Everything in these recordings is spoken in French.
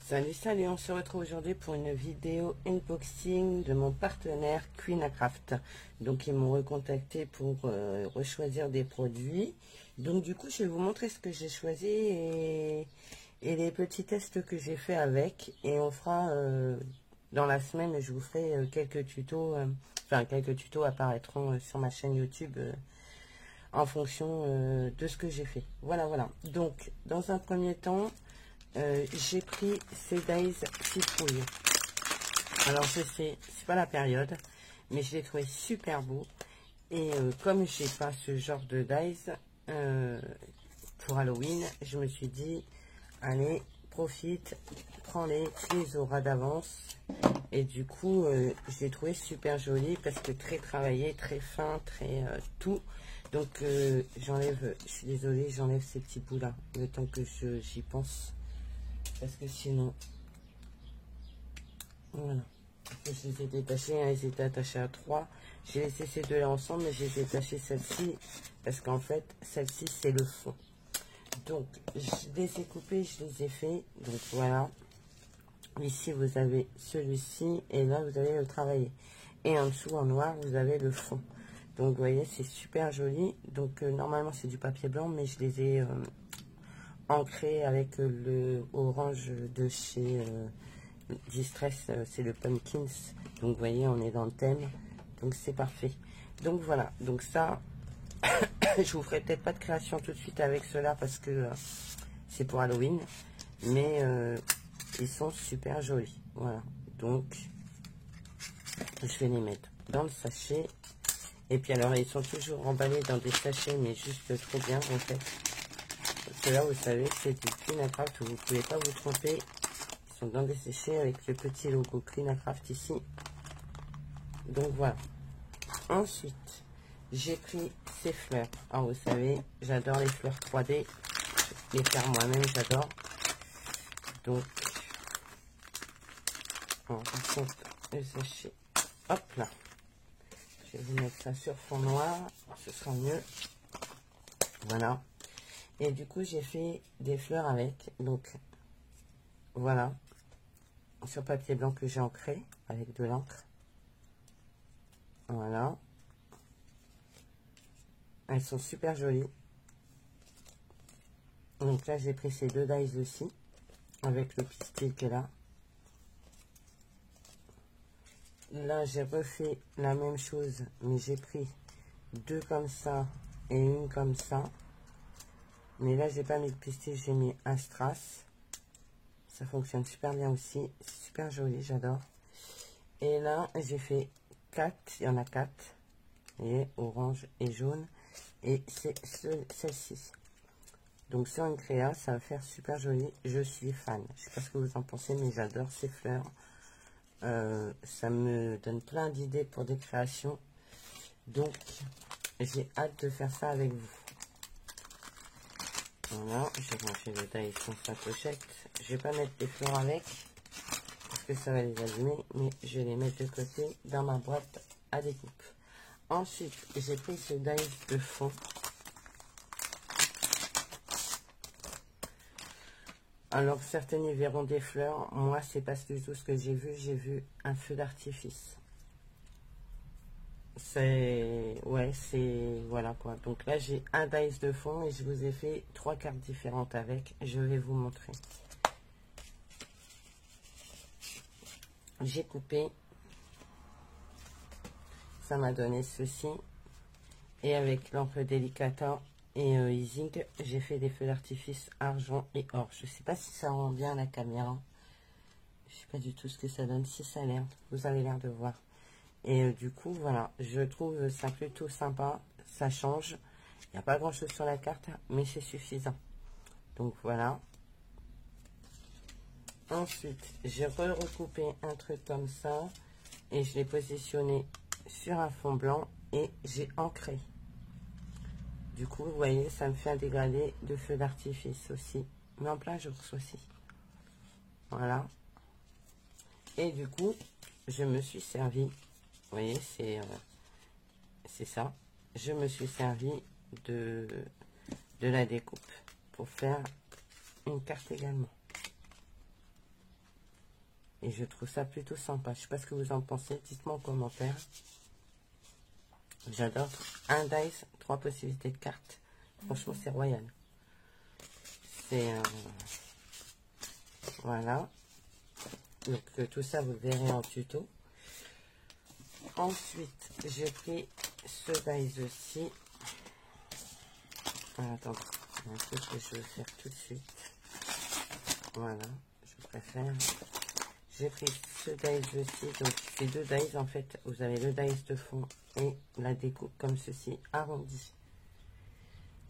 Salut, salut, on se retrouve aujourd'hui pour une vidéo unboxing de mon partenaire Queenacraft. Donc ils m'ont recontacté pour rechoisir des produits. Donc du coup je vais vous montrer ce que j'ai choisi et les petits tests que j'ai fait avec. Et on fera dans la semaine, je vous ferai quelques tutos, enfin quelques tutos apparaîtront sur ma chaîne YouTube en fonction de ce que j'ai fait. Voilà, voilà. Donc dans un premier temps, j'ai pris ces Days citrouille. Alors je sais, c'est pas la période, mais je l'ai trouvé super beau. Et comme j'ai pas ce genre de Days pour Halloween, je me suis dit, allez, profite, prends-les, tu les auras d'avance. Et du coup, je l'ai trouvé super joli parce que très travaillé, très fin, très tout. Donc j'enlève, je suis désolée, j'enlève ces petits bouts là, le temps que j'y pense. Parce que sinon, voilà. Je les ai détachés, hein, ils étaient attachés à 3. J'ai laissé ces deux là ensemble, mais j'ai détaché celle-ci. Parce qu'en fait, celle-ci, c'est le fond. Donc, je les ai coupés, je les ai fait. Donc, voilà. Ici, vous avez celui-ci. Et là, vous allez le travailler. Et en dessous, en noir, vous avez le fond. Donc, vous voyez, c'est super joli. Donc, normalement, c'est du papier blanc, mais je les ai ancrés avec le orange de chez Distress, c'est le Pumpkins. Donc, vous voyez, on est dans le thème. Donc, c'est parfait. Donc, voilà. Donc, ça, je vous ferai peut-être pas de création tout de suite avec cela parce que c'est pour Halloween. Mais ils sont super jolis. Voilà. Donc, je vais les mettre dans le sachet. Et puis, alors, ils sont toujours emballés dans des sachets, mais juste trop bien, en fait. Ceux-là, vous savez, c'est du Queenacraft. Vous ne pouvez pas vous tromper. Ils sont dans des sachets avec le petit logo Queenacraft ici. Donc, voilà. Ensuite, j'ai pris ces fleurs. Alors, vous savez, j'adore les fleurs 3D. Les faire moi-même, j'adore. Donc, on raconte le sachet. Hop là. Je vais vous mettre ça sur fond noir. Ce sera mieux. Voilà. Et du coup, j'ai fait des fleurs avec. Donc, voilà. Sur papier blanc que j'ai ancré avec de l'encre. Voilà. Elles sont super jolies. Donc là, j'ai pris ces deux dies aussi. Avec le pistil qui est là. Là, j'ai refait la même chose. Mais j'ai pris deux comme ça et une comme ça. Mais là, j'ai pas mis de pistil, j'ai mis un strass. Ça fonctionne super bien aussi. C'est super joli, j'adore. Et là, j'ai fait 4. Il y en a 4. Vous voyez, orange et jaune. Et c'est celle-ci. Donc, sur une créa, ça va faire super joli. Je suis fan. Je sais pas ce que vous en pensez, mais j'adore ces fleurs. Ça me donne plein d'idées pour des créations. Donc, j'ai hâte de faire ça avec vous. Voilà, j'ai rangé le taille sur sa pochette. Je vais pas mettre des fleurs avec, parce que ça va les allumer, mais je vais les mettre de côté dans ma boîte à découpe. Ensuite, j'ai pris ce dies de fond. Alors, certains y verront des fleurs. Moi, c'est pas du tout ce que j'ai vu. J'ai vu un feu d'artifice. C'est... Ouais, c'est... Voilà quoi. Donc là, j'ai un dice de fond et je vous ai fait 3 cartes différentes avec. Je vais vous montrer. J'ai coupé. Ça m'a donné ceci. Et avec l'encre Delicata et Easing, j'ai fait des feux d'artifice argent et or. Je sais pas si ça rend bien à la caméra. Je sais pas du tout ce que ça donne. Si ça a l'air, vous avez l'air de voir. Et du coup, voilà, je trouve ça plutôt sympa. Ça change. Il n'y a pas grand chose sur la carte, mais c'est suffisant. Donc voilà. Ensuite, j'ai recoupé un truc comme ça. Et je l'ai positionné sur un fond blanc. Et j'ai ancré. Du coup, vous voyez, ça me fait un dégradé de feu d'artifice aussi. Mais en plein jour, aussi. Voilà. Et du coup, je me suis servi. Vous voyez, c'est ça. Je me suis servi de la découpe pour faire une carte également. et je trouve ça plutôt sympa. Je sais pas ce que vous en pensez, dites-moi en commentaire. J'adore. Un dice, 3 possibilités de cartes. Franchement, c'est royal. C'est... voilà. Donc, tout ça, vous le verrez en tuto. Ensuite, j'ai pris ce dice aussi. Ah, attendez, il y a un truc que je veux faire tout de suite. Voilà, je préfère. J'ai pris ce dice aussi. Donc, ces deux dice, en fait, vous avez le dice de fond et la découpe comme ceci, arrondi.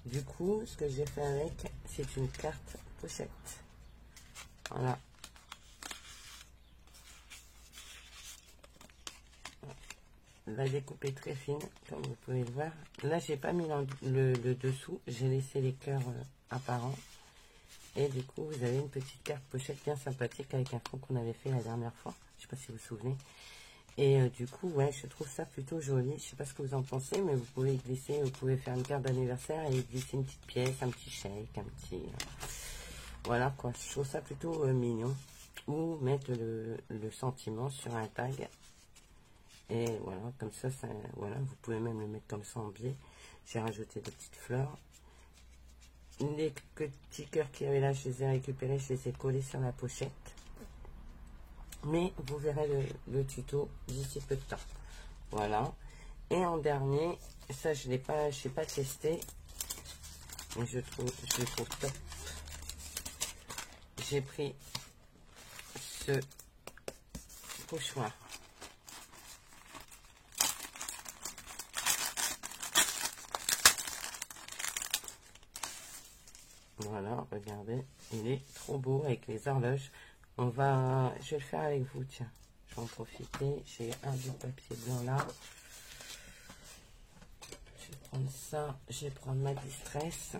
Du coup, ce que j'ai fait avec, c'est une carte pochette. Voilà. La découpe est très fine, comme vous pouvez le voir. Là, j'ai pas mis le dessous, j'ai laissé les cœurs apparents. Et du coup, vous avez une petite carte pochette bien sympathique avec un fond qu'on avait fait la dernière fois. Je sais pas si vous vous souvenez. Et du coup, ouais, je trouve ça plutôt joli. Je sais pas ce que vous en pensez, mais vous pouvez glisser, vous pouvez faire une carte d'anniversaire et glisser une petite pièce, un petit chèque, un petit... voilà quoi, je trouve ça plutôt mignon. Ou mettre le sentiment sur un tag. Et voilà, comme ça, voilà, vous pouvez même le mettre comme ça en biais. J'ai rajouté des petites fleurs. Les petits cœurs qu'il y avait là, je les ai récupérés, je les ai collés sur la pochette. Mais vous verrez le tuto d'ici peu de temps. Voilà. Et en dernier, ça je l'ai pas testé. Mais je le trouve top. J'ai pris ce pochoir. Voilà, regardez, il est trop beau avec les horloges. Je vais le faire avec vous, tiens. Je vais en profiter. J'ai un bout de papier blanc là. Je vais prendre ça. Je vais prendre ma distress.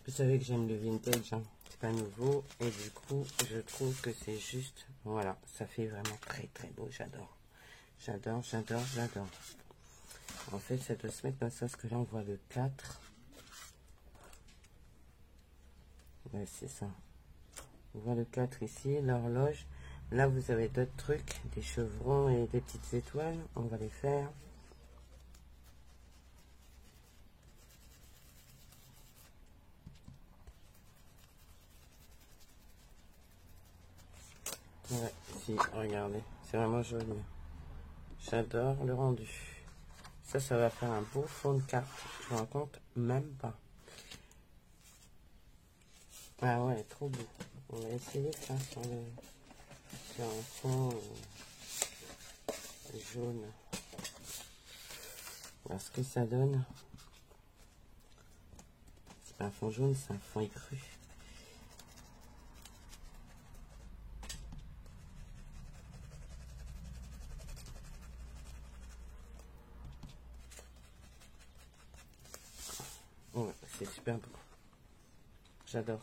Vous savez que j'aime le vintage, hein. C'est pas nouveau. Et du coup, je trouve que c'est juste... voilà, ça fait vraiment très très beau. J'adore. J'adore, j'adore, j'adore. En fait, ça doit se mettre comme ça, parce que là, on voit le 4. Ouais, c'est ça. On voit le 4 ici, l'horloge. Là, vous avez d'autres trucs, des chevrons et des petites étoiles. On va les faire. Ouais, si, regardez, c'est vraiment joli. J'adore le rendu. Ça va faire un beau fond de carte. Je me rends compte même pas. Ah ouais, trop beau. On va essayer ça sur un fond jaune. Voir ce que ça donne. C'est pas un fond jaune, c'est un fond écru. Ouais, c'est super beau. J'adore.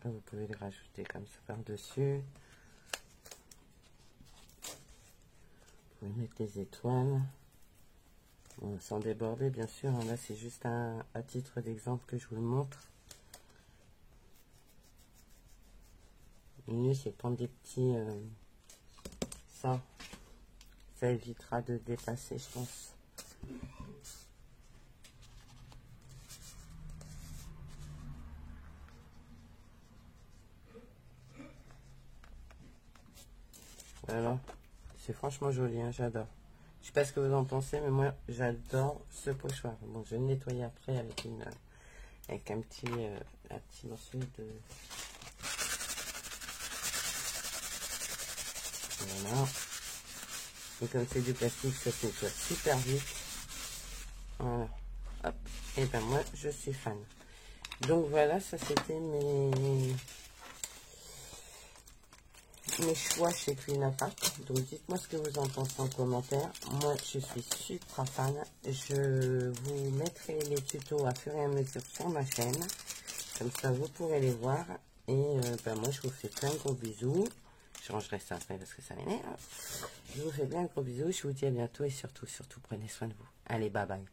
Là, vous pouvez les rajouter comme ça par-dessus. Vous pouvez mettre les étoiles. Bon, sans déborder, bien sûr. Là, c'est juste à titre d'exemple que je vous le montre. Le mieux, c'est prendre des petits... ça évitera de dépasser, je pense. Voilà, c'est franchement joli, hein, j'adore. Je sais pas ce que vous en pensez, mais moi j'adore ce pochoir. Bon, je vais le nettoyer après avec un petit morceau Voilà. Et comme c'est du plastique, ça se nettoie super vite. Voilà. Hop. Et ben moi, je suis fan. Donc voilà, ça c'était mes choix chez Clean Up. Donc dites-moi ce que vous en pensez en commentaire. Moi, je suis super fan. Je vous mettrai les tutos à fur et à mesure sur ma chaîne. Comme ça, vous pourrez les voir. Et ben moi, je vous fais plein de gros bisous. Je rangerai ça après parce que ça m'énerve. Je vous fais plein de gros bisous. Je vous dis à bientôt et surtout, prenez soin de vous. Allez, bye bye.